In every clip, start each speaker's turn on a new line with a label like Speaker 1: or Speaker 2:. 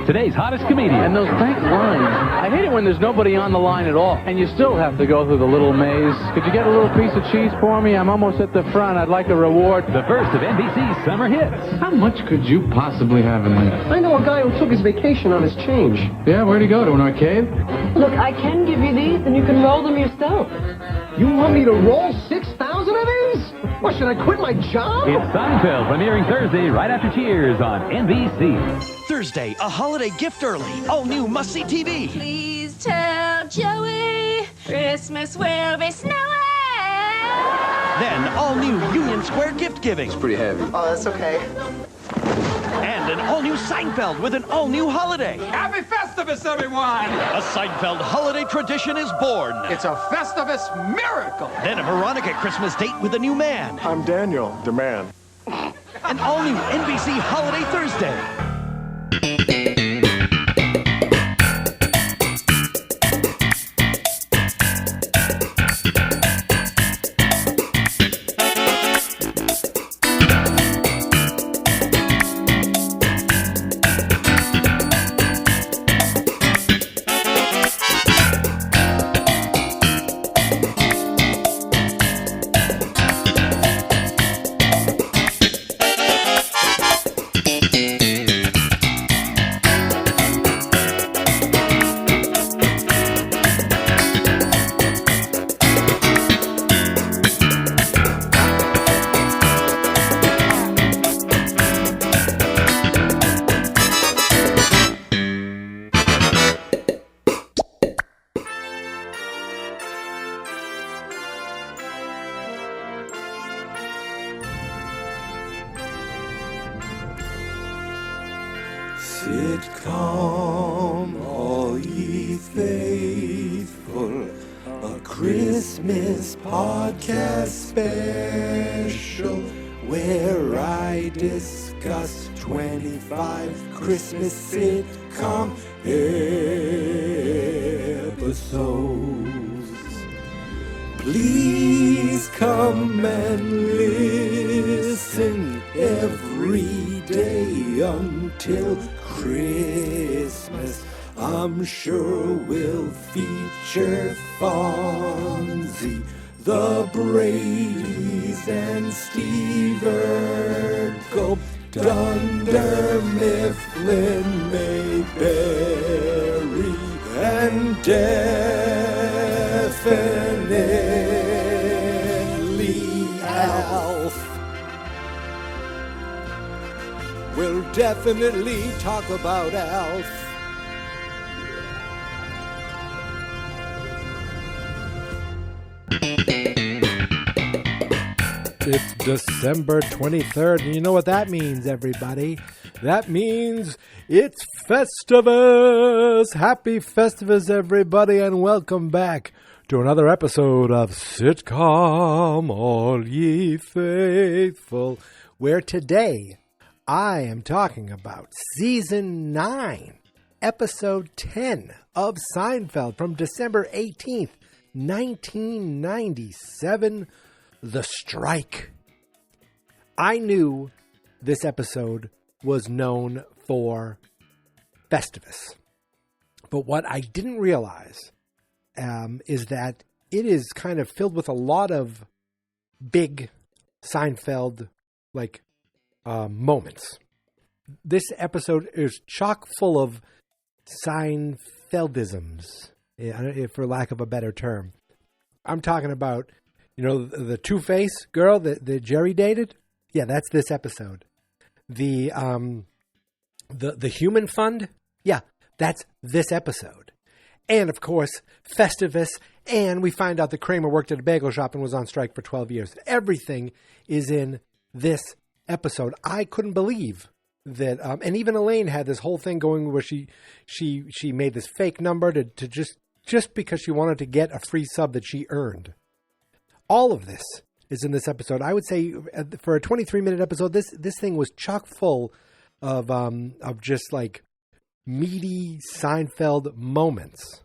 Speaker 1: today's hottest comedian.
Speaker 2: And those bank lines. I hate it when there's nobody on the line at all, and you still have to go through the little maze. Could you get a little piece of cheese for me? I'm almost at the front. I'd like a reward.
Speaker 1: The first of NBC's summer hits.
Speaker 2: How much could you possibly have in there?
Speaker 3: I know a guy who took his vacation on his change.
Speaker 2: Yeah, where'd he go? To an arcade?
Speaker 4: Look, I can give you these, and you can roll them yourself.
Speaker 3: You want me to roll 6,000 of these? What, should I quit my job?
Speaker 1: It's Seinfeld, premiering Thursday right after Cheers on NBC.
Speaker 5: Thursday, a holiday gift early. All new must-see TV.
Speaker 6: Please tell Joey Christmas will be snowing.
Speaker 5: Then all new Union Square gift giving.
Speaker 3: Pretty heavy. Oh, that's okay.
Speaker 5: And an all-new Seinfeld with an all-new holiday.
Speaker 7: Happy Festivus, everyone!
Speaker 5: A Seinfeld holiday tradition is born.
Speaker 7: It's a Festivus miracle!
Speaker 5: Then a Veronica Christmas date with a new man.
Speaker 8: I'm Daniel, the man.
Speaker 5: An all-new NBC Holiday Thursday.
Speaker 9: Sitcom, all ye faithful, a Christmas podcast special where I discuss 25 Christmas sitcom episodes. Please come and listen every day until Christmas. I'm sure we'll feature Fonzie, the Bradys, and Steve Urkel, Dunder Mifflin, Mayberry, and definitely Alf. We'll definitely talk about Alf.
Speaker 10: It's December 23rd, and you know what that means, everybody. That means it's Festivus! Happy Festivus, everybody, and welcome back to another episode of Sitcom, All Ye Faithful, where today I am talking about Season 9, Episode 10 of Seinfeld from December 18th, 1997, The Strike. I knew this episode was known for Festivus, but what I didn't realize is that it is kind of filled with a lot of big Seinfeld moments. This episode is chock full of Seinfeldisms, for lack of a better term. I'm talking about, the Two-Face girl that Jerry dated. Yeah, that's this episode. The Human Fund. Yeah, that's this episode. And of course, Festivus. And we find out that Kramer worked at a bagel shop and was on strike for 12 years. Everything is in this episode. I couldn't believe that. And even Elaine had this whole thing going where she made this fake number to just because she wanted to get a free sub that she earned. All of this is in this episode. I would say for a 23-minute episode, this thing was chock full of just like meaty Seinfeld moments.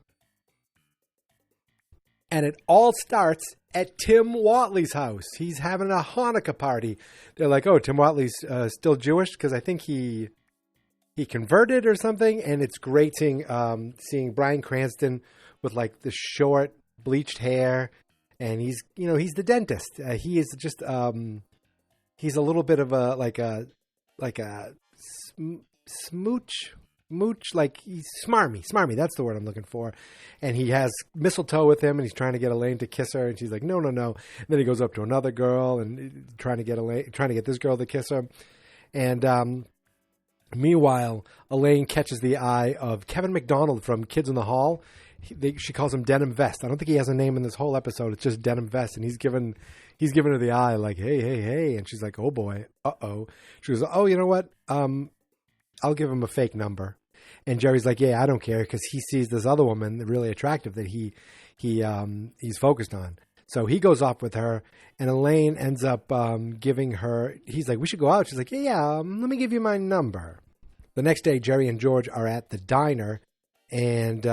Speaker 10: And it all starts at Tim Whatley's house. He's having a Hanukkah party. They're like, oh, Tim Whatley's still Jewish? Because I think he he converted or something, and it's great seeing Bryan Cranston with like the short bleached hair, and he's the dentist. He is just he's a little bit of a smooch, like he's smarmy. That's the word I'm looking for. And he has mistletoe with him, and he's trying to get Elaine to kiss her, and she's like, no. And then he goes up to another girl and trying to get this girl to kiss her. And meanwhile, Elaine catches the eye of Kevin McDonald from Kids in the Hall. She calls him Denim Vest. I don't think he has a name in this whole episode. It's just Denim Vest, and he's giving her the eye, like, hey, and she's like, oh boy, uh-oh. She goes, oh, you know what? I'll give him a fake number. And Jerry's like, yeah, I don't care, because he sees this other woman really attractive that he's focused on. So he goes off with her, and Elaine ends up giving her. He's like, we should go out. She's like, yeah, let me give you my number. The next day, Jerry and George are at the diner, and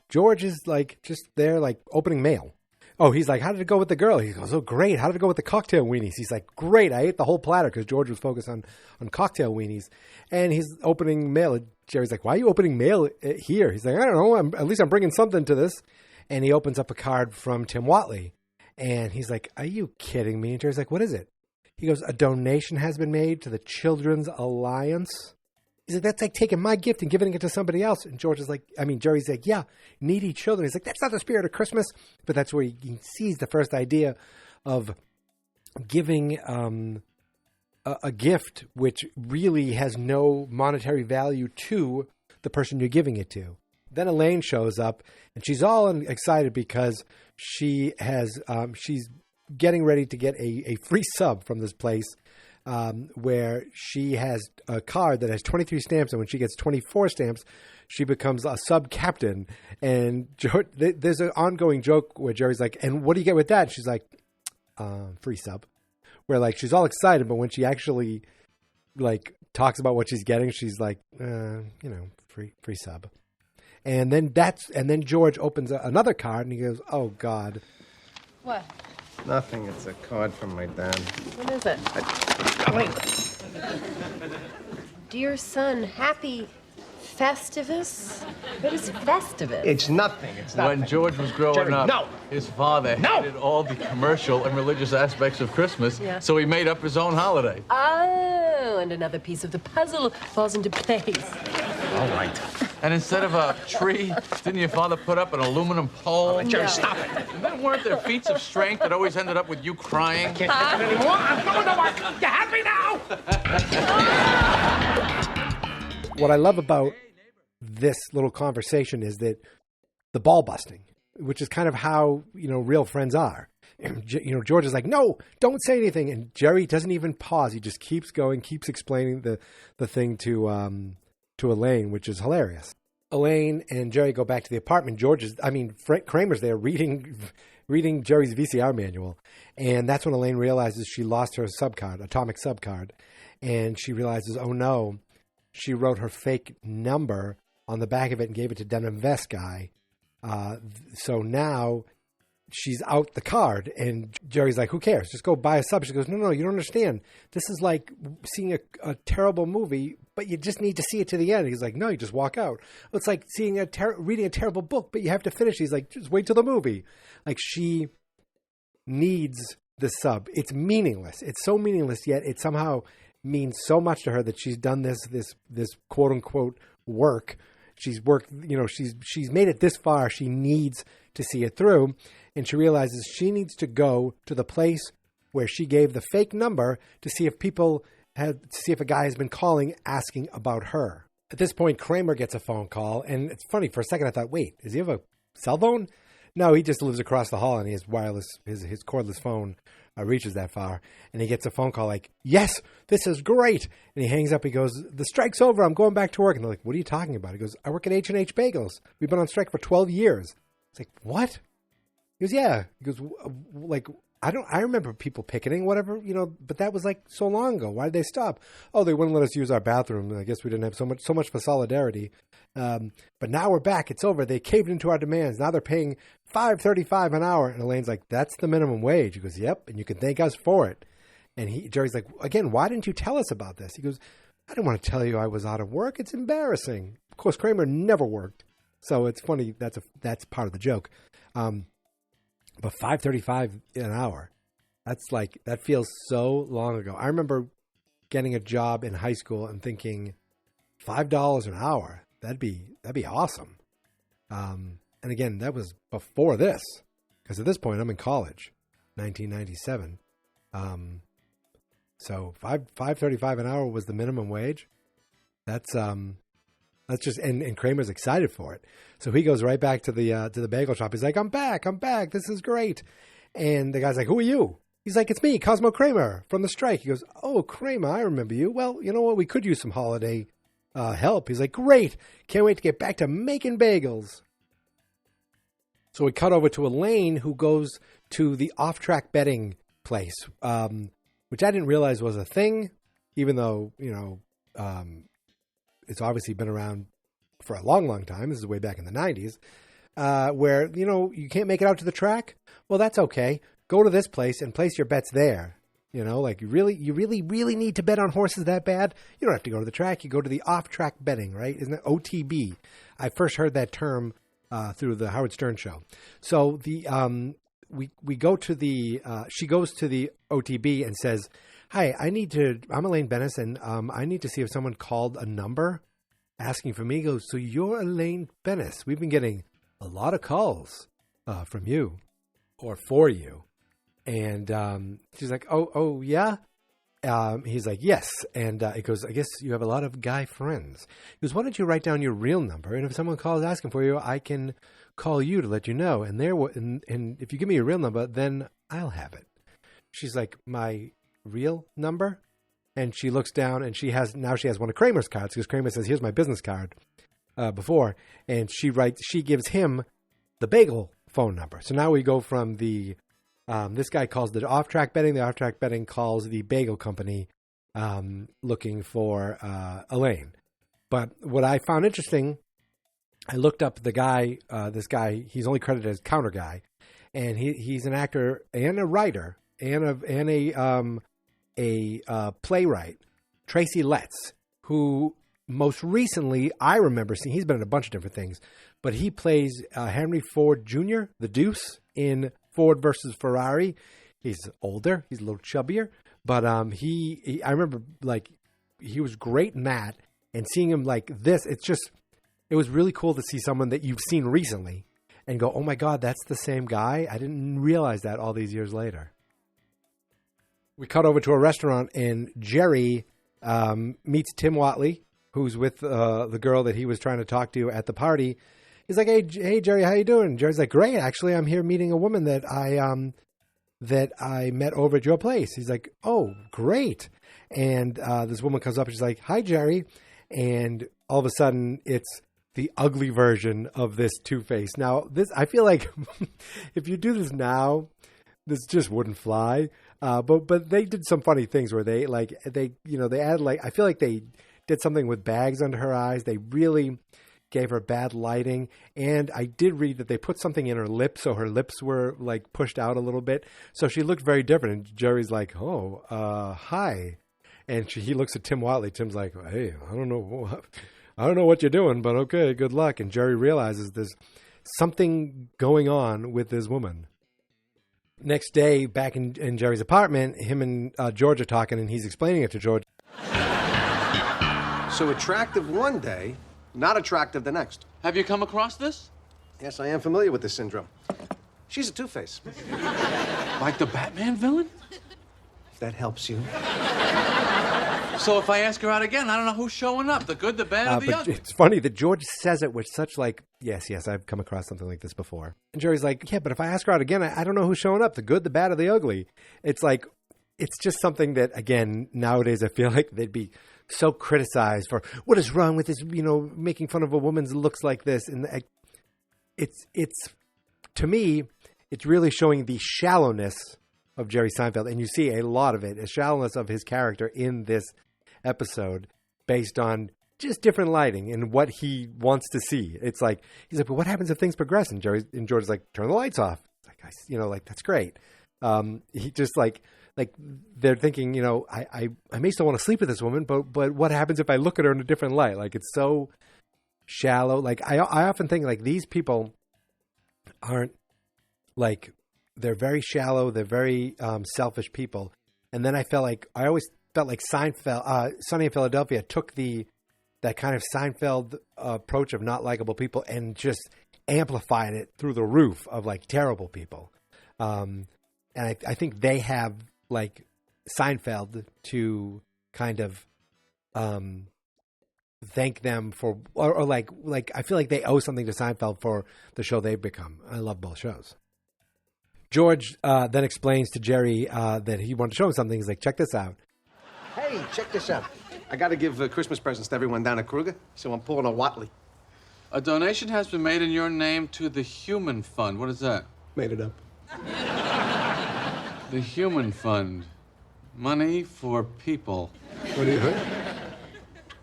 Speaker 10: George is like just there, like opening mail. Oh, he's like, how did it go with the girl? He goes, oh, great. How did it go with the cocktail weenies? He's like, great. I ate the whole platter, because George was focused on cocktail weenies. And he's opening mail. Jerry's like, why are you opening mail here? He's like, I don't know. At least I'm bringing something to this. And he opens up a card from Tim Watley. And he's like, are you kidding me? And Jerry's like, what is it? He goes, a donation has been made to the Children's Alliance. He's like, that's like taking my gift and giving it to somebody else. And Jerry's like, yeah, needy children. He's like, that's not the spirit of Christmas. But that's where he sees the first idea of giving a gift which really has no monetary value to the person you're giving it to. Then Elaine shows up, and she's all excited because she's getting ready to get a free sub from this place. Where she has a card that has 23 stamps, and when she gets 24 stamps, she becomes a sub-captain. And there's an ongoing joke where Jerry's like, and what do you get with that? And she's like, free sub. Where like she's all excited, but when she actually like talks about what she's getting, she's like, free sub. And then George opens another card, and he goes, oh God.
Speaker 4: What?
Speaker 8: Nothing. It's a card from my dad.
Speaker 4: What is it? Dear son, happy Festivus? What is Festivus?
Speaker 3: It's nothing. It's nothing.
Speaker 2: When George was growing
Speaker 3: Jerry,
Speaker 2: up,
Speaker 3: no.
Speaker 2: his father hated all the commercial and religious aspects of Christmas, so he made up his own holiday.
Speaker 4: Oh, and another piece of the puzzle falls into place.
Speaker 3: All right.
Speaker 2: And instead of a tree, didn't your father put up an aluminum pole?
Speaker 3: Jerry, stop it.
Speaker 2: And then weren't there feats of strength that always ended up with you crying?
Speaker 3: I can't take it anymore. I'm going to work. You happy now?
Speaker 10: What I love about this little conversation is that the ball busting, which is kind of how, real friends are. And, George is like, no, don't say anything. And Jerry doesn't even pause. He just keeps going, keeps explaining the thing to Elaine, which is hilarious. Elaine and Jerry go back to the apartment. Frank Kramer's there reading Jerry's VCR manual. And that's when Elaine realizes she lost her atomic sub card. And she realizes, oh no, she wrote her fake number on the back of it and gave it to Denim Vest guy. So now she's out the card, and Jerry's like, who cares? Just go buy a sub. She goes, no, you don't understand. This is like seeing a terrible movie, but you just need to see it to the end. He's like, no, you just walk out. It's like seeing reading a terrible book, but you have to finish. He's like, just wait till the movie. Like, she needs the sub. It's meaningless. It's so meaningless, yet it somehow means so much to her that she's done this quote unquote work. She's worked, she's made it this far. She needs to see it through. And she realizes she needs to go to the place where she gave the fake number to see if a guy has been calling asking about her. At this point, Kramer gets a phone call. And it's funny, for a second I thought, wait, does he have a cell phone? No, he just lives across the hall, and his cordless phone reaches that far. And he gets a phone call like, yes, this is great. And he hangs up. He goes, the strike's over. I'm going back to work. And they're like, what are you talking about? He goes, I work at H&H Bagels. We've been on strike for 12 years. It's like, what? He goes, yeah. He goes, like, I remember people picketing, whatever, but that was like so long ago. Why did they stop? Oh, they wouldn't let us use our bathroom. I guess we didn't have so much for solidarity. But now we're back. It's over. They caved into our demands. Now they're paying $5.35 an hour. And Elaine's like, that's the minimum wage. He goes, yep. And you can thank us for it. And Jerry's like, again, why didn't you tell us about this? He goes, I didn't want to tell you I was out of work. It's embarrassing. Of course, Kramer never worked. So it's funny. That's part of the joke. But $5.35 an hour, that feels so long ago. I remember getting a job in high school and thinking $5 an hour, that'd be awesome. And again, that was before this, because at this point I'm in college, 1997. So $5.35 an hour was the minimum wage. That's just, and Kramer's excited for it. So he goes right back to the bagel shop. He's like, I'm back. This is great. And the guy's like, who are you? He's like, it's me, Cosmo Kramer from the strike. He goes, oh, Kramer, I remember you. Well, you know what? We could use some holiday help. He's like, great. Can't wait to get back to making bagels. So we cut over to Elaine, who goes to the off-track betting place, which I didn't realize was a thing, even though, it's obviously been around for a long, long time. This is way back in the 90s, where, you can't make it out to the track. Well, that's okay. Go to this place and place your bets there. You really need to bet on horses that bad? You don't have to go to the track. You go to the off-track betting, right? Isn't it OTB? I first heard that term through the Howard Stern show. So we go to she goes to the OTB and says, hi, I'm Elaine Bennis, and I need to see if someone called a number asking for me. He goes, so you're Elaine Bennis. We've been getting a lot of calls from you or for you. And she's like, oh, yeah? He's like, yes. And he goes, I guess you have a lot of guy friends. He goes, why don't you write down your real number? And if someone calls asking for you, I can call you to let you know. And and if you give me your real number, then I'll have it. She's like, my real number? And she looks down and she has one of Kramer's cards, because Kramer says, here's my business card before. And she gives him the bagel phone number. So now we go from this guy calls the off-track betting. The off-track betting calls the bagel company looking for Elaine. But what I found interesting, I looked up the guy, this guy, he's only credited as counter guy. And he's an actor and a writer and a playwright, Tracy Letts, who most recently I remember seeing, he's been in a bunch of different things, but he plays Henry Ford Jr., the Deuce, in Ford versus Ferrari. He's older, he's a little chubbier, but I remember he was great in that, and seeing him like this, it was really cool to see someone that you've seen recently and go, oh my God, that's the same guy. I didn't realize that all these years later. We cut over to a restaurant and Jerry meets Tim Watley, who's with the girl that he was trying to talk to at the party. He's like, hey, Jerry, how you doing? Jerry's like, great. Actually, I'm here meeting a woman that I met over at your place. He's like, oh, great. And this woman comes up and she's like, hi, Jerry. And all of a sudden, it's the ugly version of this Two-Face. Now, I feel like if you do this now, this just wouldn't fly. But they did some funny things where they added I feel like they did something with bags under her eyes. They really gave her bad lighting. And I did read that they put something in her lips, so her lips were pushed out a little bit. So she looked very different. And Jerry's like, oh, hi. And he looks at Tim Watley. Tim's like, hey, I don't know what you're doing, but okay, good luck. And Jerry realizes there's something going on with this woman. Next day, back in Jerry's apartment, him and George are talking, and he's explaining it to George.
Speaker 3: So attractive one day, not attractive the next.
Speaker 2: Have you come across this?
Speaker 3: Yes, I am familiar with this syndrome. She's a Two-Face.
Speaker 2: Like the Batman villain?
Speaker 3: If that helps you.
Speaker 2: So if I ask her out again, I don't know who's showing up, the good, the bad, or the ugly.
Speaker 10: It's funny that George says it with such yes, I've come across something like this before. And Jerry's like, yeah, but if I ask her out again, I don't know who's showing up, the good, the bad, or the ugly. It's it's just something that, again, nowadays I feel like they'd be so criticized for, what is wrong with this, making fun of a woman's looks like this. And it's to me, it's really showing the shallowness of Jerry Seinfeld. And you see a lot of it, a shallowness of his character in this episode based on just different lighting and what he wants to see. It's like, he's like, but what happens if things progress? And George's like, turn the lights off. It's like, that's great. He just like they're thinking, you know, I may still want to sleep with this woman, but what happens if I look at her in a different light? Like, it's so shallow. Like, I often think, like, these people aren't, like, they're very shallow. They're very selfish people. And then I always felt like Seinfeld, Sunny in Philadelphia took that kind of Seinfeld approach of not likable people and just amplified it through the roof of, like, terrible people. And I think they have, like, Seinfeld to kind of thank them for, or like I feel like they owe something to Seinfeld for the show they've become. I love both shows. George then explains to Jerry that he wanted to show him something. He's like, check this out.
Speaker 3: Hey, check this out.
Speaker 8: I got to give Christmas presents to everyone down at Kruger, so I'm pulling a Watley.
Speaker 2: A donation has been made in your name to the Human Fund. What is that?
Speaker 8: Made it up.
Speaker 2: The Human Fund. Money for people.
Speaker 10: What do you think?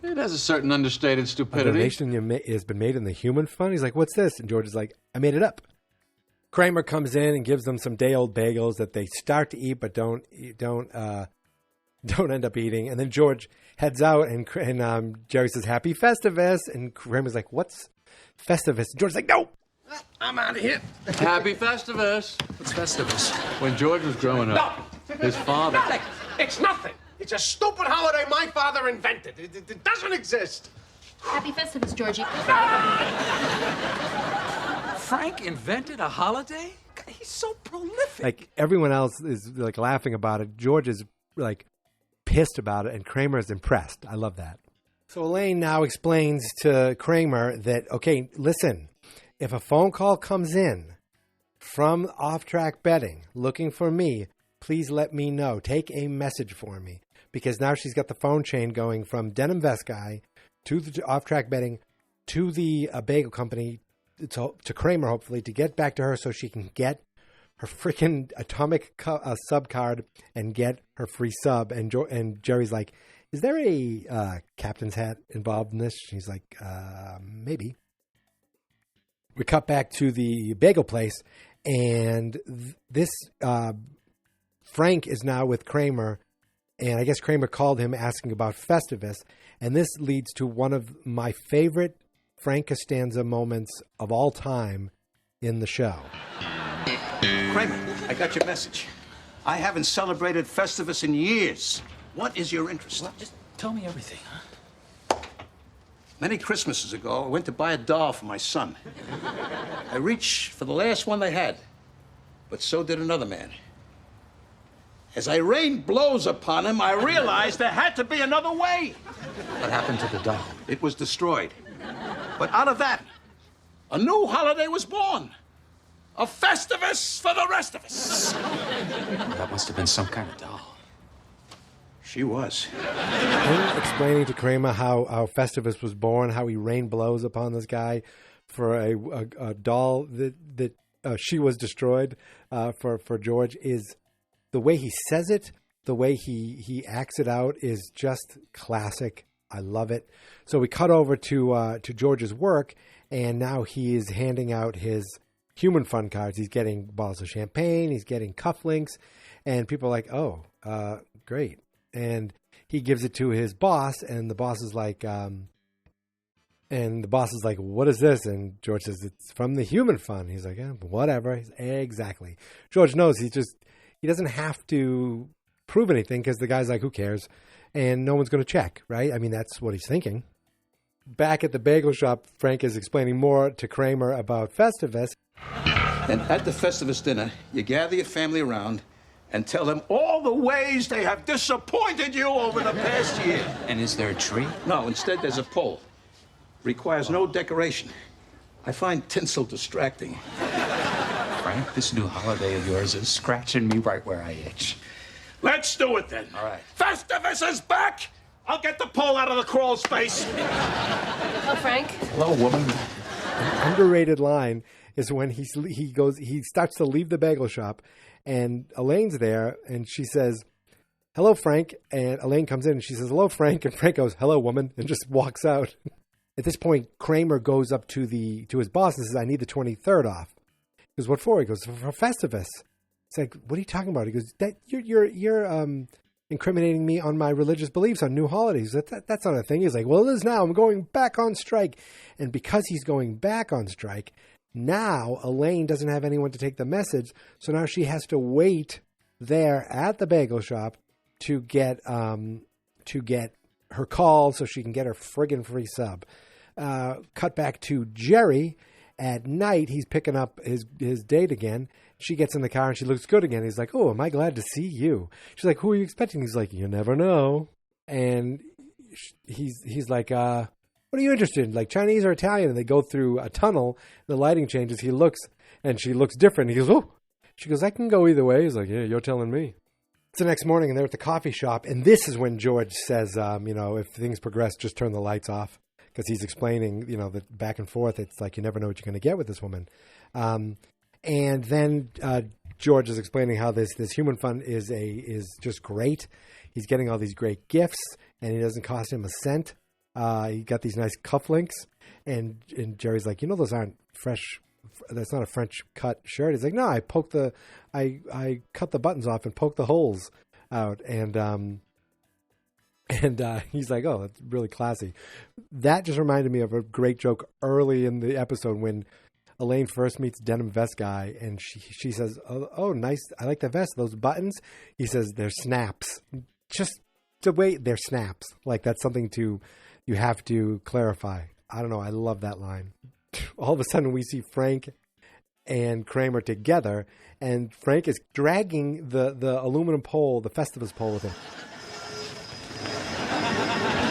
Speaker 2: It has a certain understated
Speaker 10: A
Speaker 2: stupidity.
Speaker 10: donation has been made in the Human Fund. He's like, what's this? And George is like, I made it up. Kramer comes in and gives them some day-old bagels that they start to eat but don't end up eating. And then George heads out, and Jerry says, Happy Festivus. And Kramer's like, what's Festivus? And George's like, no.
Speaker 7: I'm out of here.
Speaker 2: Happy Festivus.
Speaker 7: What's Festivus?
Speaker 2: When George was growing up, his father...
Speaker 3: Nothing. It's nothing. It's a stupid holiday my father invented. It doesn't exist.
Speaker 6: Happy Festivus, Georgie.
Speaker 7: Frank invented a holiday? God, he's so prolific.
Speaker 10: Like, everyone else is, like, laughing about it. George is, like, pissed about it, and Kramer is impressed. I love that. So Elaine now explains to Kramer that, okay, listen, if a phone call comes in from off-track betting looking for me, please let me know. Take a message for me. Because now she's got the phone chain going from Denim Vest Guy to the off-track betting to the bagel company to Kramer, hopefully, to get back to her so she can get her freaking atomic sub card and get her free sub. And Jerry's like, is there a captain's hat involved in this? She's like, maybe. We cut back to the bagel place, and this Frank is now with Kramer, and I guess Kramer called him asking about Festivus, and this leads to one of my favorite Frank Costanza moments of all time in the show.
Speaker 5: Kramer, I got your message. I haven't celebrated Festivus in years. What is your interest?
Speaker 7: Well, just tell me everything, huh?
Speaker 5: Many Christmases ago, I went to buy a doll for my son. I reached for the last one they had, but so did another man. As I rained blows upon him, I realized there had to be another way.
Speaker 7: What happened to the doll?
Speaker 5: It was destroyed. But out of that, a new holiday was born. A Festivus for the rest of us.
Speaker 7: That must have been some kind of doll.
Speaker 5: She was.
Speaker 10: Him explaining to Kramer how Festivus was born, how he rained blows upon this guy for a doll that she was destroyed for George, is the way he says it, the way he acts it out is just classic. I love it. So we cut over to George's work, and now he is handing out his Human Fund cards. He's getting bottles of champagne. He's getting cufflinks, and people are like, "Oh, great!" And he gives it to his boss, and the boss is like, "What is this?" And George says, "It's from the Human Fund." He's like, "Whatever." Exactly. George knows he doesn't have to prove anything because the guy's like, "Who cares?" And no one's going to check, right? I mean, that's what he's thinking. Back at the bagel shop, Frank is explaining more to Kramer about Festivus.
Speaker 5: And at the Festivus dinner, you gather your family around and tell them all the ways they have disappointed you over the past year.
Speaker 7: And is there a tree?
Speaker 5: No, instead there's a pole. Requires no decoration. I find tinsel distracting.
Speaker 7: Frank, this new holiday of yours is scratching me right where I itch.
Speaker 5: Let's do it then.
Speaker 7: All right.
Speaker 5: Festivus is back! I'll get the pole out of the crawl space.
Speaker 4: Oh, Frank.
Speaker 7: Hello, woman.
Speaker 10: An underrated line is when he starts to leave the bagel shop, and Elaine's there, and she says, "Hello, Frank." And Elaine comes in, and she says, "Hello, Frank." And Frank goes, "Hello, woman," and just walks out. At this point, Kramer goes up to his boss and says, "I need the 23rd off." He goes, "What for?" He goes, "For Festivus." It's like, what are you talking about? He goes, that you're incriminating me on my religious beliefs on new holidays. That's not a thing. He's like, well, it is now. I'm going back on strike. And because he's going back on strike, now Elaine doesn't have anyone to take the message. So now she has to wait there at the bagel shop to get her call so she can get her friggin' free sub. Cut back to Jerry. At night, he's picking up his date again. She gets in the car and she looks good again. He's like, oh, am I glad to see you? She's like, who are you expecting? He's like, you never know. And he's like, what are you interested in? Like Chinese or Italian? And they go through a tunnel. The lighting changes. He looks and she looks different. He goes, oh. She goes, I can go either way. He's like, yeah, you're telling me. It's the next morning and they're at the coffee shop. And this is when George says, if things progress, just turn the lights off. Because he's explaining, the back and forth. It's like you never know what you're going to get with this woman. And then George is explaining how this human fund is just great. He's getting all these great gifts, and it doesn't cost him a cent. He got these nice cufflinks, and Jerry's like, those aren't fresh. That's not a French cut shirt. He's like, no, I cut the buttons off and poked the holes out, and he's like, oh, that's really classy. That just reminded me of a great joke early in the episode when Elaine first meets denim vest guy, and she says, oh, nice. I like the vest. Those buttons. He says, they're snaps. Just the way they're snaps. Like that's something you have to clarify. I don't know. I love that line. All of a sudden we see Frank and Kramer together, and Frank is dragging the aluminum pole, the Festivus pole with him.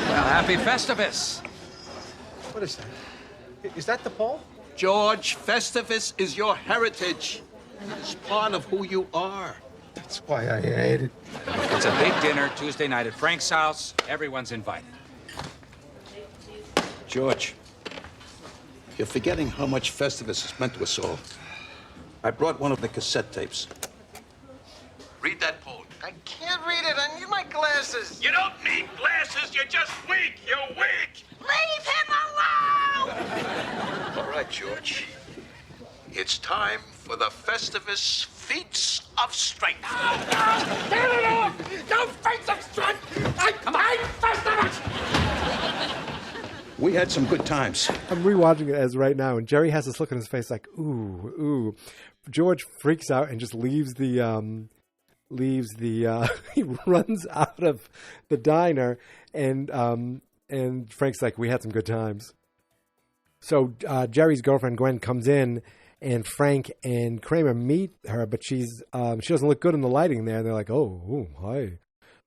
Speaker 7: Well, happy Festivus.
Speaker 8: What is that? Is that the pole?
Speaker 5: George, Festivus is your heritage. It's part of who you are.
Speaker 8: That's why I ate it.
Speaker 7: It's a big dinner Tuesday night at Frank's house. Everyone's invited.
Speaker 5: George, you're forgetting how much Festivus has meant to us all. I brought one of the cassette tapes. Read that poem.
Speaker 3: I can't read it. I need my glasses.
Speaker 5: You don't need glasses. You're just weak. You're weak.
Speaker 6: Leave him alone!
Speaker 5: All right, George. It's time for the Festivus Feats of Strength.
Speaker 6: Get it off! No feats of strength! I'm Festivus!
Speaker 5: We had some good times.
Speaker 10: I'm rewatching it as right now, and Jerry has this look on his face like, ooh. George freaks out and just leaves the he runs out of the diner, and Frank's like, we had some good times. So Jerry's girlfriend Gwen comes in, and Frank and Kramer meet her, but she doesn't look good in the lighting there. And they're like, oh, hi,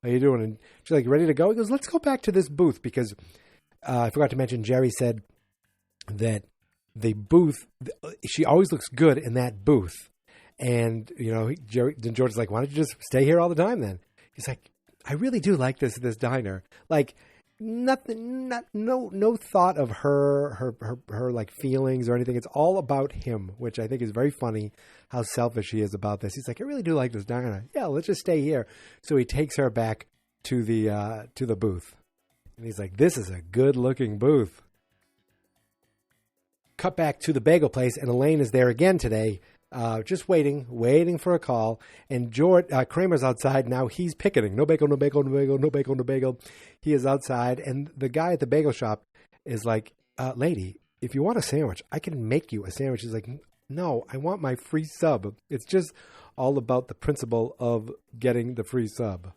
Speaker 10: how you doing? And she's like, ready to go? He goes, let's go back to this booth, because I forgot to mention, Jerry said that the booth, she always looks good in that booth. And, George is like, why don't you just stay here all the time then? He's like, I really do like this diner. Like, no thought of her like feelings or anything. It's all about him, which I think is very funny how selfish he is about this. He's like, I really do like this diner. Yeah, let's just stay here. So he takes her back to the booth. And he's like, this is a good looking booth. Cut back to the bagel place, and Elaine is there again today. Just waiting for a call. And Kramer's outside now. He's picketing. No bagel, no bagel, no bagel, no bagel, no bagel. He is outside. And the guy at the bagel shop is like, lady, if you want a sandwich, I can make you a sandwich. He's like, no, I want my free sub. It's just all about the principle of getting the free sub.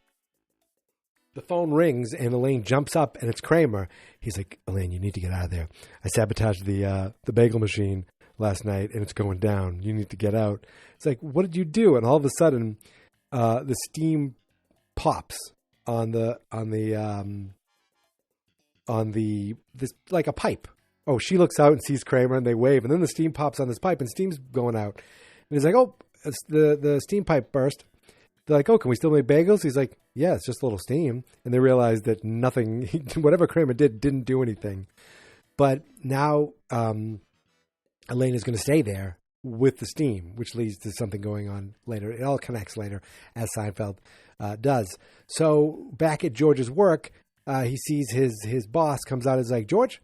Speaker 10: The phone rings, and Elaine jumps up, and it's Kramer. He's like, Elaine, you need to get out of there. I sabotaged the bagel machine last night, and it's going down. You need to get out. It's like, what did you do? And all of a sudden, the steam pops on this like a pipe. Oh, she looks out and sees Kramer, and they wave, and then the steam pops on this pipe, and steam's going out. And he's like, oh, it's the steam pipe burst. They're like, oh, can we still make bagels? He's like, yeah, it's just a little steam. And they realize that nothing, whatever Kramer didn't do anything. But now Elaine is going to stay there with the steam, which leads to something going on later. It all connects later, as Seinfeld does. So back at George's work, he sees his boss comes out and is like, George,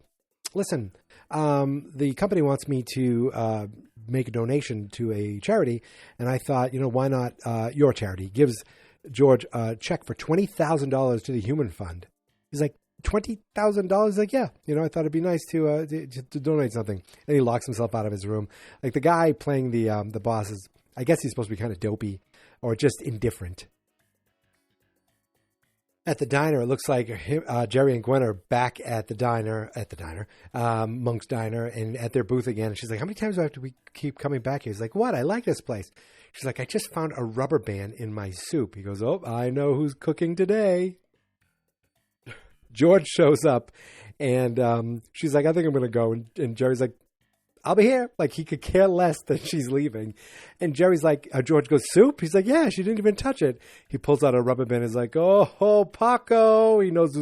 Speaker 10: listen, the company wants me to make a donation to a charity. And I thought, why not your charity? He gives George a check for $20,000 to the Human Fund. He's like, $20,000? Like, yeah. I thought it'd be nice to donate something. And he locks himself out of his room. Like the guy playing the boss is, I guess he's supposed to be kind of dopey or just indifferent. At the diner, it looks like Jerry and Gwen are back at the diner, Monk's Diner, and at their booth again. And she's like, how many times do we keep coming back here? He's like, what? I like this place. She's like, I just found a rubber band in my soup. He goes, oh, I know who's cooking today. George shows up, and she's like, I think I'm going to go. And Jerry's like, I'll be here. Like, he could care less that she's leaving. And Jerry's like, George goes, soup? He's like, yeah, she didn't even touch it. He pulls out a rubber band and is like, oh, Paco. He knows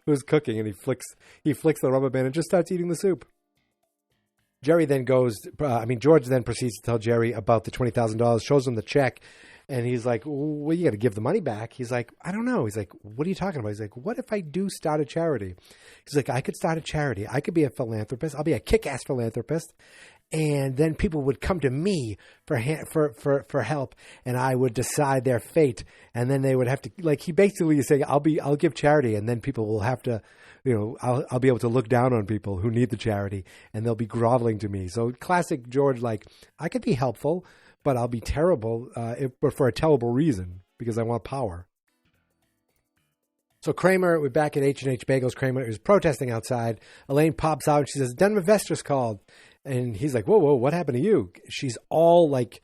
Speaker 10: who's cooking, and he flicks the rubber band and just starts eating the soup. George then proceeds to tell Jerry about the $20,000, shows him the check. And he's like, well, you got to give the money back. He's like, I don't know. He's like, what are you talking about? He's like, what if I do start a charity? He's like, I could start a charity. I could be a philanthropist. I'll be a kick-ass philanthropist. And then people would come to me for help, and I would decide their fate. And then they would have to, like, he basically is saying, I'll give charity, and then people will have to, I'll be able to look down on people who need the charity, and they'll be groveling to me. So classic George, like, I could be helpful, but I'll be terrible but for a terrible reason, because I want power. So Kramer, we're back at H&H Bagels. Kramer is protesting outside. Elaine pops out and she says, Den Investor's called. And he's like, whoa, what happened to you? She's all like,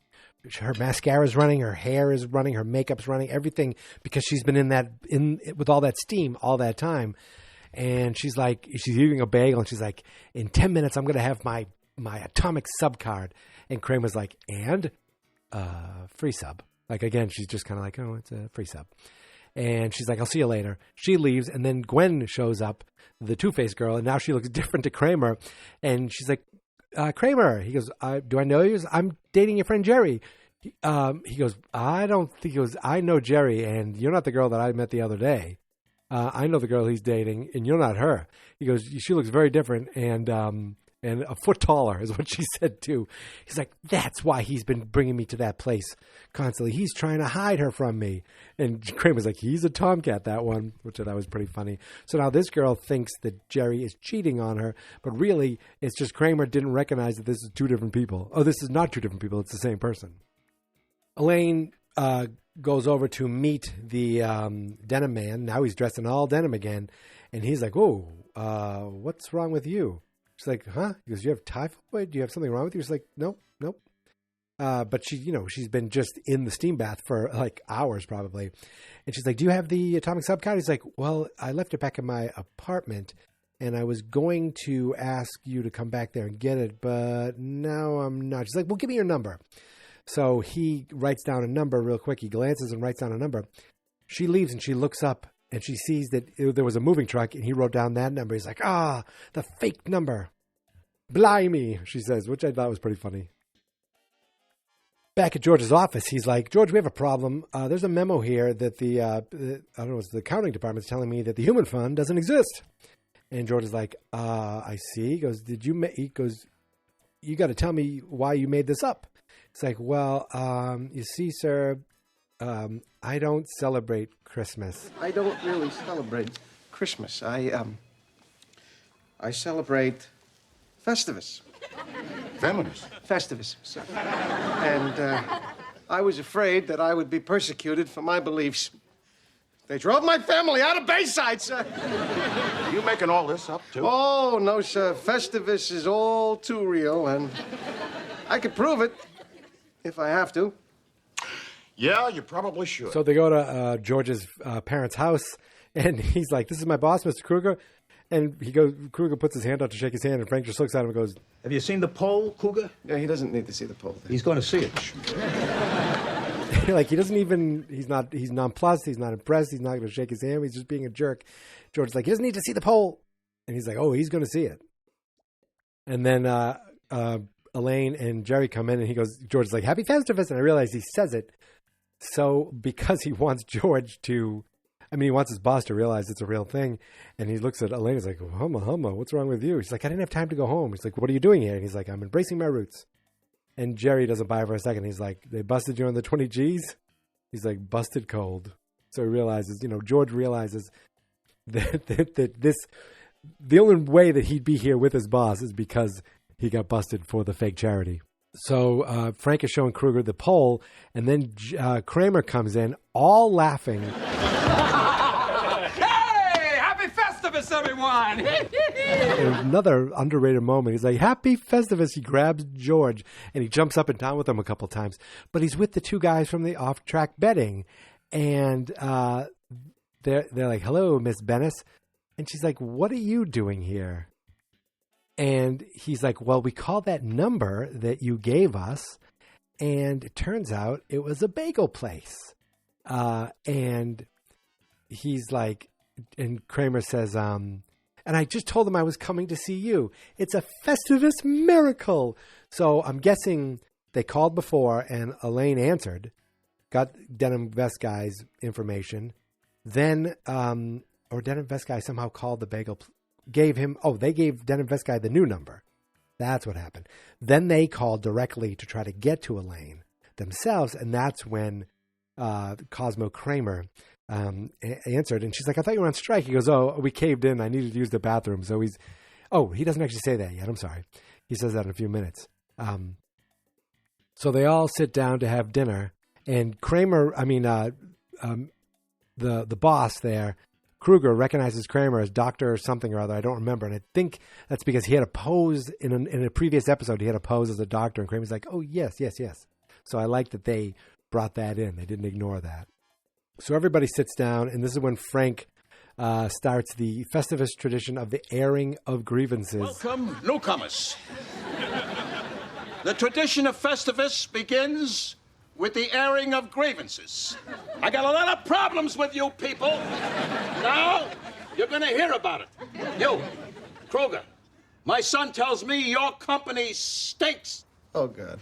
Speaker 10: her mascara's running, her hair is running, her makeup's running, everything, because she's been with all that steam all that time. And she's like, she's eating a bagel, and she's like, in 10 minutes, I'm going to have my atomic sub card. And Kramer's like, and free sub. Like, again, she's just kind of like, oh, it's a free sub. And she's like, I'll see you later. She leaves, and then Gwen shows up, the Two-Faced girl, and now she looks different to Kramer. And she's like, Kramer. He goes, do I know you? I'm dating your friend Jerry. He goes, I don't think he goes, I know Jerry, and you're not the girl that I met the other day. I know the girl he's dating, and you're not her. He goes, she looks very different, and a foot taller is what she said too. He's like, that's why he's been bringing me to that place constantly. He's trying to hide her from me. And Kramer's like, he's a tomcat, that one, which I thought was pretty funny. So now this girl thinks that Jerry is cheating on her, but really it's just Kramer didn't recognize that this is two different people. Oh, this is not two different people. It's the same person. Elaine goes over to meet the denim man. Now he's dressed in all denim again. And he's like, oh, what's wrong with you? She's like, huh? He goes, you have typhoid? Do you have something wrong with you? She's like, nope. But she's been just in the steam bath for like hours probably. And she's like, do you have the atomic sub card? He's like, well, I left it back in my apartment, and I was going to ask you to come back there and get it, but now I'm not. She's like, well, give me your number. So he writes down a number real quick. He glances and writes down a number. She leaves, and she looks up, and she sees that there was a moving truck, and he wrote down that number. He's like, the fake number. Blimey, she says, which I thought was pretty funny. Back at George's office, he's like, George, we have a problem. There's a memo here that the accounting department's telling me that the Human Fund doesn't exist. And George is like, I see. He goes, he goes, you got to tell me why you made this up. It's like, well, you see, sir, I don't celebrate Christmas.
Speaker 8: I don't really celebrate Christmas. I celebrate Festivus. Festivus, sir. And I was afraid that I would be persecuted for my beliefs. They drove my family out of Bayside, sir.
Speaker 5: Are you making all this up, too?
Speaker 8: Oh, no, sir. Festivus is all too real, and I could prove it if I have to.
Speaker 5: Yeah, you probably should.
Speaker 10: So they go to George's parents' house, and he's like, this is my boss, Mr. Kruger. And Kruger puts his hand out to shake his hand, and Frank just looks at him and goes,
Speaker 5: have you seen the poll, Kruger?
Speaker 8: Yeah, he doesn't need to see the poll.
Speaker 5: He's going to see it.
Speaker 10: like, he doesn't even, he's nonplussed, he's not impressed, he's not going to shake his hand, he's just being a jerk. George's like, he doesn't need to see the poll. And he's like, oh, he's going to see it. And then Elaine and Jerry come in, and George's like, Happy Festivus. And I realize he says it so because he wants George to, he wants his boss to realize it's a real thing. And he looks at Elaine, he's like, humma, what's wrong with you? She's like, I didn't have time to go home. He's like, what are you doing here? And he's like, I'm embracing my roots. And Jerry doesn't buy it for a second. He's like, they busted you on the 20 G's? He's like, busted cold. So he realizes, George realizes that the only way that he'd be here with his boss is because he got busted for the fake charity. So Frank is showing Kruger the poll, and then Kramer comes in, all laughing.
Speaker 6: Hey! Happy Festivus, everyone!
Speaker 10: Another underrated moment. He's like, Happy Festivus. He grabs George, and he jumps up and down with him a couple times. But he's with the two guys from the off-track betting, and they're like, hello, Miss Bennis. And she's like, what are you doing here? And he's like, well, we called that number that you gave us, and it turns out it was a bagel place. And he's like, and Kramer says, and I just told them I was coming to see you. It's a Festivus miracle. So I'm guessing they called before, and Elaine answered, got Denim Vest Guy's information. Then, or Denim Vest Guy somehow called the bagel they gave Denim Vest Guy the new number. That's what happened. Then they called directly to try to get to Elaine themselves, and that's when Cosmo Kramer answered, and she's like, I thought you were on strike. He goes, oh, we caved in. I needed to use the bathroom. So he doesn't actually say that yet. I'm sorry. He says that in a few minutes. So they all sit down to have dinner, and Kramer, the boss there, Kruger, recognizes Kramer as Doctor or something or other. I don't remember. And I think that's because he had a pose in a previous episode. He had a pose as a doctor, and Kramer's like, oh, yes. So I like that they brought that in. They didn't ignore that. So everybody sits down, and this is when Frank starts the Festivus tradition of the airing of grievances.
Speaker 5: Welcome, newcomers. The tradition of Festivus begins with the airing of grievances. I got a lot of problems with you people. Now, you're gonna hear about it. You, Kruger, my son tells me your company stinks.
Speaker 8: Oh, God.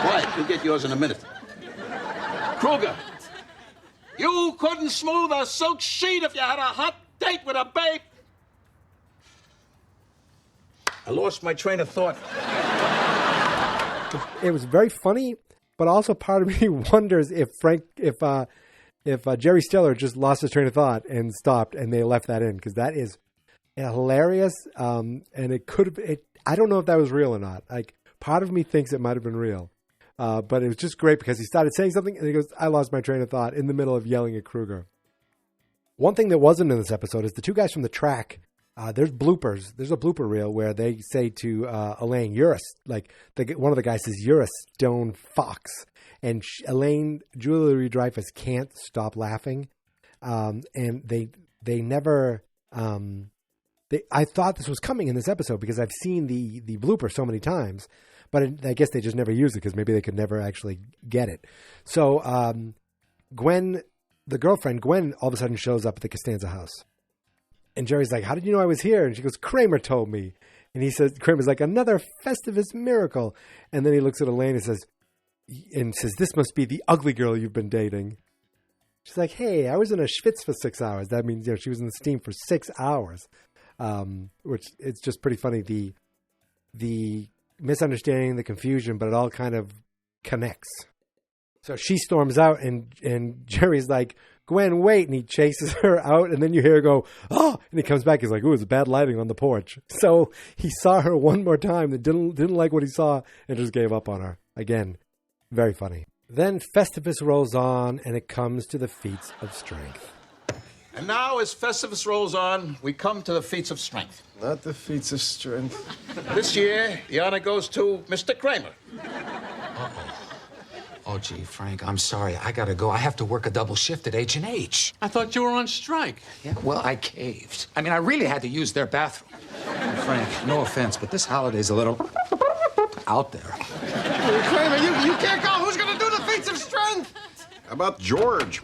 Speaker 5: Quiet, you'll get yours in a minute. Kruger, you couldn't smooth a silk sheet if you had a hot date with a babe. I lost my train of thought.
Speaker 10: It was very funny, but also part of me wonders if Jerry Stiller just lost his train of thought and stopped, and they left that in, because that is hilarious. And it could have. I don't know if that was real or not. Like, part of me thinks it might have been real, but it was just great because he started saying something, and he goes, "I lost my train of thought" in the middle of yelling at Kruger. One thing that wasn't in this episode is the two guys from the track. There's bloopers. There's a blooper reel where they say to Elaine, one of the guys says, "You're a stone fox," and Elaine, Julia Louis-Dreyfus, can't stop laughing, and they never. I thought this was coming in this episode because I've seen the blooper so many times, but I guess they just never use it because maybe they could never actually get it. So Gwen, the girlfriend, all of a sudden shows up at the Costanza house. And Jerry's like, how did you know I was here? And she goes, Kramer told me. And he says, Kramer's like, another Festivus miracle. And then he looks at Elaine and says, this must be the ugly girl you've been dating. She's like, hey, I was in a schwitz for 6 hours. That means, she was in the steam for 6 hours. Which it's just pretty funny. The misunderstanding, the confusion, but it all kind of connects. So she storms out and Jerry's like, Gwen, wait. And he chases her out, and then you hear her go, oh, and he comes back. He's like, ooh, it's bad lighting on the porch. So he saw her one more time that didn't like what he saw and just gave up on her. Again, very funny. Then Festivus rolls on, and it comes to the feats of strength.
Speaker 5: And now, as Festivus rolls on, we come to the feats of strength.
Speaker 8: Not the feats of strength.
Speaker 5: This year, the honor goes to Mr. Kramer.
Speaker 7: Oh, gee, Frank, I'm sorry. I gotta go. I have to work a double shift at H&H.
Speaker 2: I thought you were on strike.
Speaker 7: Yeah, well, I caved. I mean, I really had to use their bathroom. Frank, no offense, but this holiday's a little out there.
Speaker 8: Hey, Kramer, you can't go. Who's gonna do the feats of strength?
Speaker 11: How about George?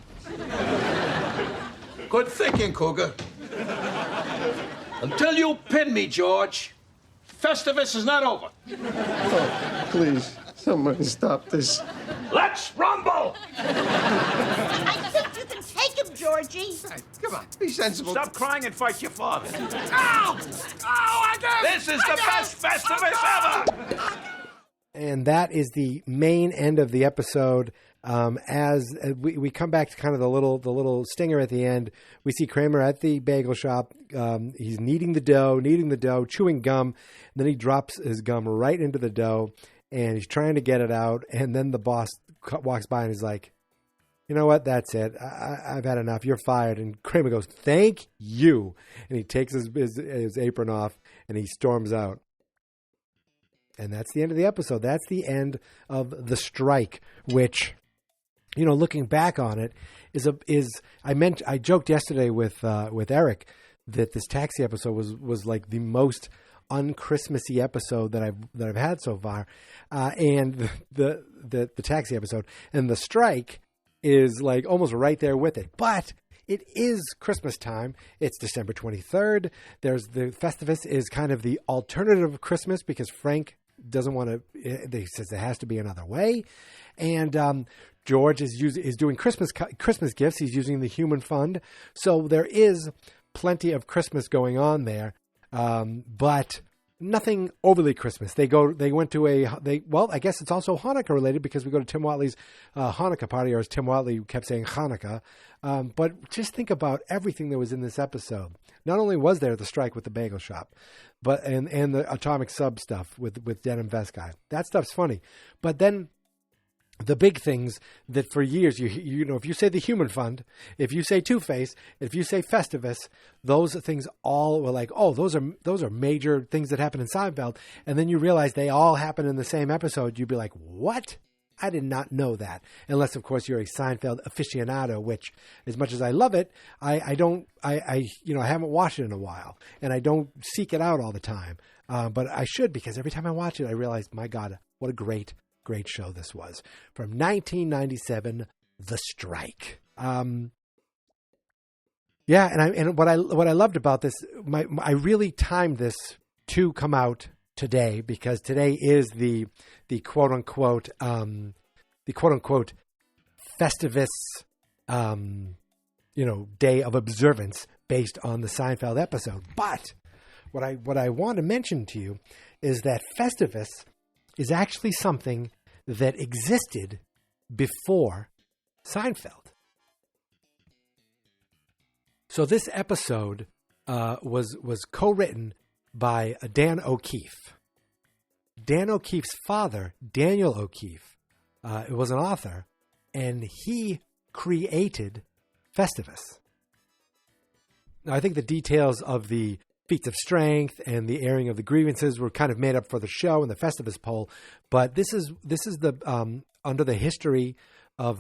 Speaker 5: Good thinking, Cougar. Until you pin me, George, Festivus is not over.
Speaker 8: Oh, please, somebody stop this.
Speaker 6: Let's rumble!
Speaker 12: I think you can take him, George. Georgie.
Speaker 8: Hey, come on, be sensible.
Speaker 6: Stop crying and fight your father.
Speaker 12: Ow! Oh, I got it!
Speaker 6: This is the best Festivus ever!
Speaker 10: And that is the main end of the episode. As we come back to kind of the little stinger at the end, we see Kramer at the bagel shop. He's kneading the dough, chewing gum. And then he drops his gum right into the dough, and he's trying to get it out. And then the boss walks by and he's like, "You know what? That's it. I've had enough. You're fired." And Kramer goes, "Thank you." And he takes his apron off and he storms out. And that's the end of the episode. That's the end of the strike, which, you know, looking back on it, I joked yesterday with Eric that this taxi episode was like the most un-Christmassy episode that I've had so far, and the taxi episode and the strike is like almost right there with it, but. It is Christmas time. It's December 23rd. There's the Festivus is kind of the alternative of Christmas because Frank doesn't want to. He says there has to be another way, and George is doing Christmas gifts. He's using the Human Fund, so there is plenty of Christmas going on there, but nothing overly Christmas. They went to I guess it's also Hanukkah related because we go to Tim Watley's Hanukkah party, or as Tim Watley kept saying, Hanukkah. But just think about everything that was in this episode. Not only was there the strike with the bagel shop, but and the atomic sub stuff with Denim Vest guy. That stuff's funny. But then the big things that for years, you know, if you say the Human Fund, if you say Two-Face, if you say Festivus, those things all were like, oh, those are major things that happen in Seinfeld. And then you realize they all happen in the same episode. You'd be like, what? I did not know that. Unless, of course, you're a Seinfeld aficionado, which, as much as I love it, I haven't watched it in a while, and I don't seek it out all the time. But I should, because every time I watch it, I realize, my God, what a great show this was. From 1997, The Strike. And what I loved about this, I really timed this to come out today, because today is the quote unquote Festivus day of observance based on the Seinfeld episode. But what I want to mention to you is that Festivus is actually something that existed before Seinfeld. So this episode was co-written by Dan O'Keefe. Dan O'Keefe's father, Daniel O'Keefe, was an author, and he created Festivus. Now, I think the details of the feats of strength and the airing of the grievances were kind of made up for the show and the Festivus poll, but this is the under the history of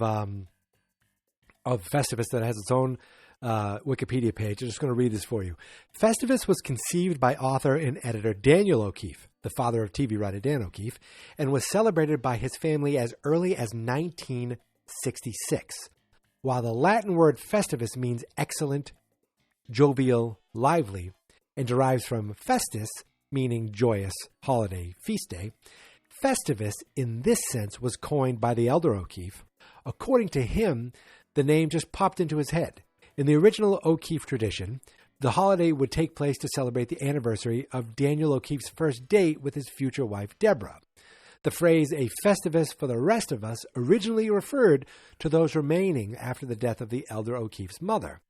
Speaker 10: Festivus that has its own Wikipedia page. I'm just going to read this for you. Festivus was conceived by author and editor Daniel O'Keefe, the father of TV writer Dan O'Keefe, and was celebrated by his family as early as 1966. While the Latin word Festivus means excellent, jovial, lively, and derives from festus, meaning joyous, holiday, feast day, Festivus in this sense was coined by the elder O'Keefe. According to him, the name just popped into his head. In the original O'Keefe tradition, the holiday would take place to celebrate the anniversary of Daniel O'Keefe's first date with his future wife, Deborah. The phrase, a Festivus for the rest of us, originally referred to those remaining after the death of the elder O'Keefe's mother.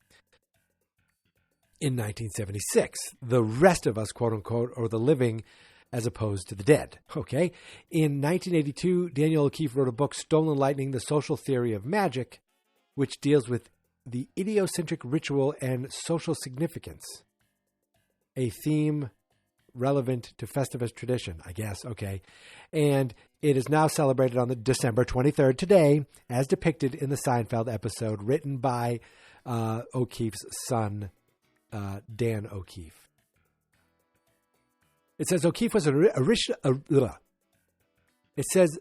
Speaker 10: In 1976, the rest of us, quote unquote, or the living as opposed to the dead. Okay. In 1982, Daniel O'Keefe wrote a book, Stolen Lightning, The Social Theory of Magic, which deals with the idiosyncratic ritual and social significance, a theme relevant to Festivus tradition, I guess. Okay. And it is now celebrated on the December 23rd today, as depicted in the Seinfeld episode written by O'Keefe's son, Dan O'Keefe. It says O'Keefe was it says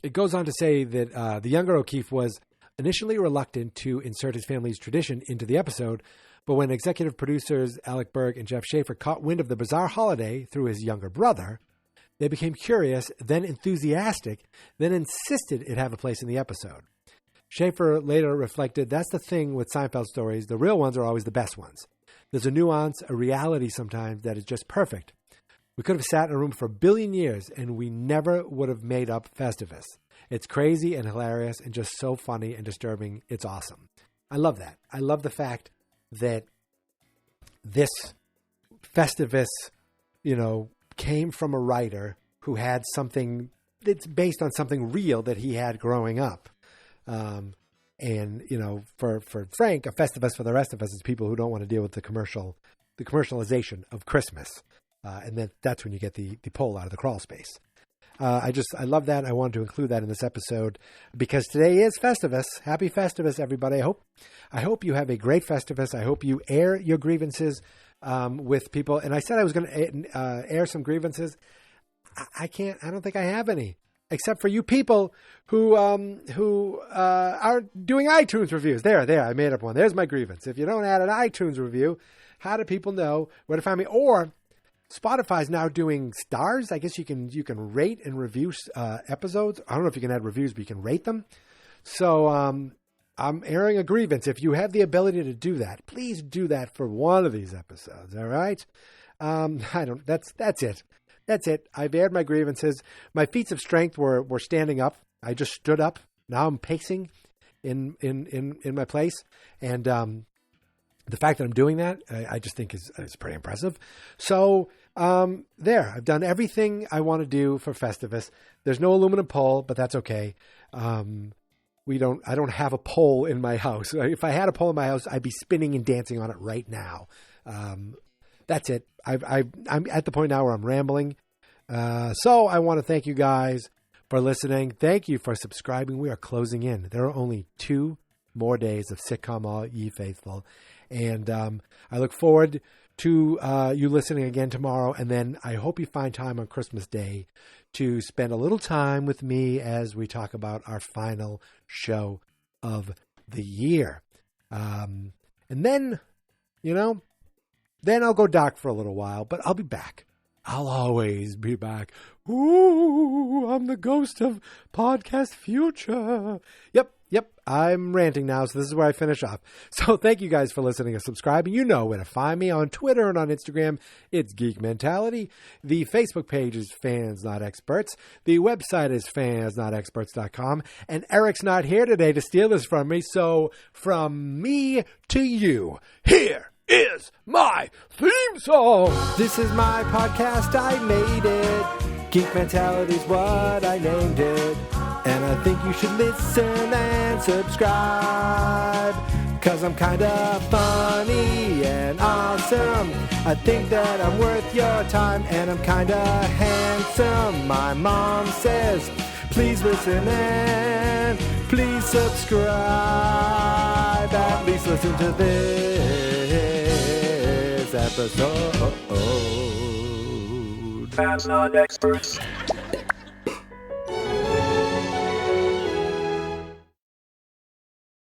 Speaker 10: it goes on to say that the younger O'Keefe was initially reluctant to insert his family's tradition into the episode, but when executive producers Alec Berg and Jeff Schaefer caught wind of the bizarre holiday through his younger brother, They became curious, then enthusiastic, then insisted it have a place in the episode. Schaefer later reflected, that's the thing with Seinfeld stories. The real ones are always the best ones. There's a nuance, a reality sometimes that is just perfect. We could have sat in a room for a billion years and we never would have made up Festivus. It's crazy and hilarious and just so funny and disturbing. It's awesome. I love that. I love the fact that this Festivus, came from a writer who had something that's based on something real that he had growing up. For Frank, a Festivus for the rest of us is people who don't want to deal with the commercialization of Christmas. And that's when you get the pole out of the crawl space. I love that. I wanted to include that in this episode because today is Festivus. Happy Festivus, everybody. I hope you have a great Festivus. I hope you air your grievances with people. And I said I was going to air some grievances. I can't. I don't think I have any, except for you people who are doing iTunes reviews. There. I made up one. There's my grievance. If you don't add an iTunes review, how do people know where to find me? Or Spotify's now doing stars. I guess you can rate and review episodes. I don't know if you can add reviews, but you can rate them. So I'm airing a grievance. If you have the ability to do that, please do that for one of these episodes. All right. That's it. That's it. I've aired my grievances. My feats of strength were standing up. I just stood up. Now I'm pacing in my place. And the fact that I'm doing that, I just think is pretty impressive. So there, I've done everything I want to do for Festivus. There's no aluminum pole, but that's okay. I don't have a pole in my house. If I had a pole in my house, I'd be spinning and dancing on it right now. That's it. I'm at the point now where I'm rambling. So I want to thank you guys for listening. Thank you for subscribing. We are closing in. There are only 2 more days of Sitcom, all ye faithful. And I look forward to you listening again tomorrow. And then I hope you find time on Christmas Day to spend a little time with me as we talk about our final show of the year. And then, then I'll go dark for a little while, but I'll be back. I'll always be back. Ooh, I'm the ghost of podcast future. Yep. I'm ranting now, so this is where I finish off. So thank you guys for listening and subscribing. You know where to find me on Twitter and on Instagram. It's Geek Mentality. The Facebook page is Fans Not Experts. The website is fansnotexperts.com. And Eric's not here today to steal this from me, so from me to you, here is my theme song. This is my podcast. I made it. Geek Mentality's what I named it. And I think you should listen and subscribe, 'cause I'm kinda funny and awesome. I think that I'm worth your time, and I'm kinda handsome. My mom says, please listen and please subscribe. At least listen to this episode. Fans Not Experts.